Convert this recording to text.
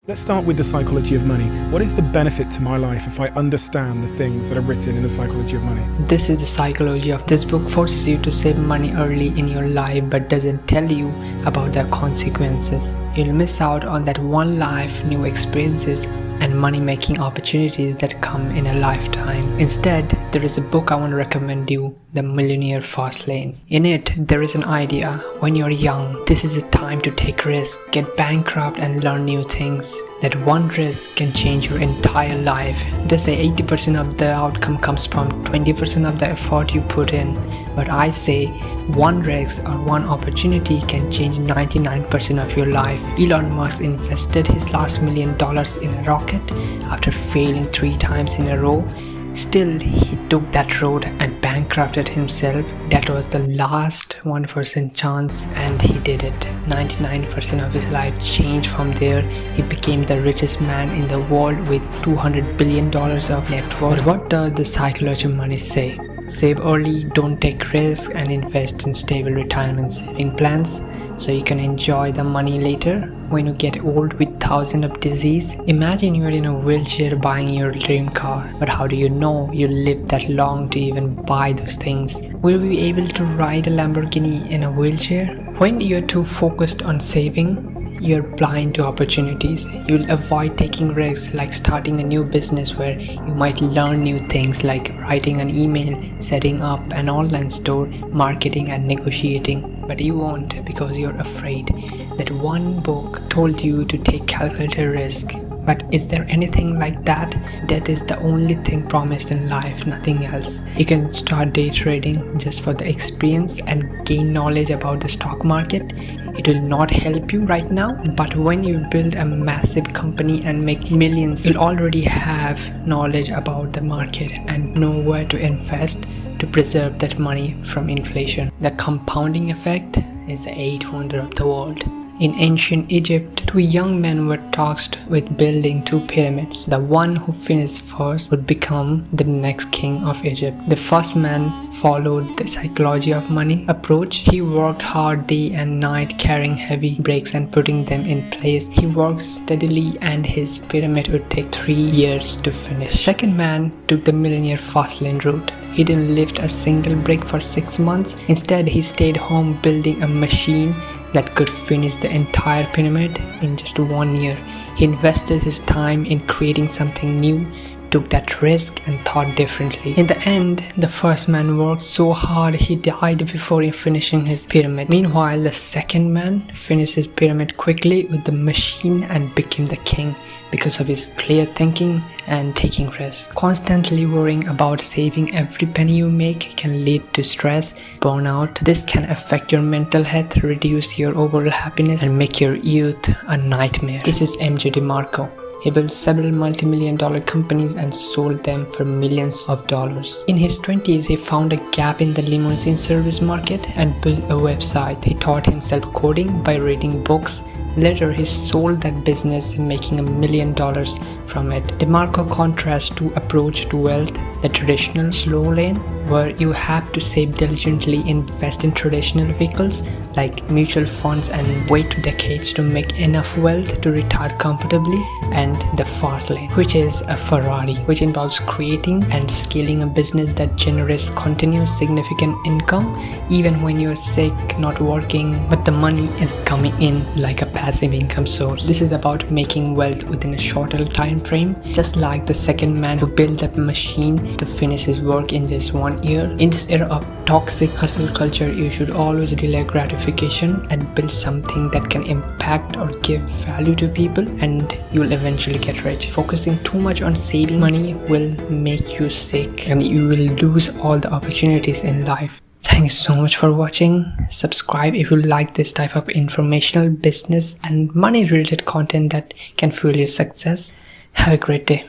Let's start with the psychology of money. What is the benefit to my life if I understand the things that are written in the psychology of money? This is the psychology of this book. Forces you to save money early in your life but doesn't tell you about the consequences. You'll miss out on that one life, new experiences and money-making opportunities that come in a lifetime. Instead, there is a book I want to recommend you, The Millionaire Fast Lane. In it, there is an idea. When you're young, this is a time to take risks, get bankrupt and learn new things. That one risk can change your entire life. They say 80% of the outcome comes from 20% of the effort you put in. But I say one risk or one opportunity can change 99% of your life. Elon Musk invested his last $1 million in a rocket after failing 3 times in a row. Still, he took that road and bankrupted himself. That was the last 1% chance and he did it. 99% of his life changed from there. He became the richest man in the world with $200 billion of net worth. But what does the psychology of money say? Save early, don't take risks, and invest in stable retirement saving plans so you can enjoy the money later when you get old with thousands of disease. Imagine you're in a wheelchair buying your dream car, but how do you know you live that long to even buy those things? Will you be able to ride a Lamborghini in a wheelchair? When you're too focused on saving, you're blind to opportunities. You'll avoid taking risks like starting a new business where you might learn new things like writing an email, setting up an online store, marketing and negotiating. But you won't because you're afraid. That one book told you to take calculated risk. But is there anything like that? Death is the only thing promised in life, nothing else. You can start day trading just for the experience and gain knowledge about the stock market. It will not help you right now, but when you build a massive company and make millions, you'll already have knowledge about the market and know where to invest to preserve that money from inflation. The compounding effect is the 8th wonder of the world. In ancient Egypt, 2 young men were tasked with building 2 pyramids. The one who finished first would become the next king of Egypt. The first man followed the psychology of money approach. He worked hard day and night carrying heavy bricks and putting them in place. He worked steadily and his pyramid would take 3 years to finish. The second man took the millionaire fast lane route. He didn't lift a single brick for 6 months. Instead, he stayed home building a machine that could finish the entire pyramid in just 1 year. He invested his time in creating something new, took that risk and thought differently. In the end, the first man worked so hard he died before finishing his pyramid. Meanwhile, the second man finished his pyramid quickly with the machine and became the king because of his clear thinking and taking risks. Constantly worrying about saving every penny you make can lead to stress, burnout. This can affect your mental health, reduce your overall happiness and make your youth a nightmare. This is MJ DeMarco. He built several multi-million-dollar companies and sold them for millions of dollars. In his 20s, he found a gap in the limousine service market and built a website. He taught himself coding by reading books. Later, he sold that business, making $1 million from it. DeMarco contrasts to approach to wealth, the traditional slow lane, where you have to save diligently, invest in traditional vehicles like mutual funds and wait decades to make enough wealth to retire comfortably, and the fast lane, which is a Ferrari, which involves creating and scaling a business that generates continuous significant income even when you're sick, not working, but the money is coming in like a passive income source. This is about making wealth within a shorter time frame, just like the second man who built a machine to finish his work in just 1 year. In this era of toxic hustle culture, you should always delay gratification and build something that can impact or give value to people, and you'll eventually get rich. Focusing too much on saving money will make you sick and you will lose all the opportunities in life. Thank you so much for watching. Subscribe if you like this type of informational, business and money related content that can fuel your success. Have a great day.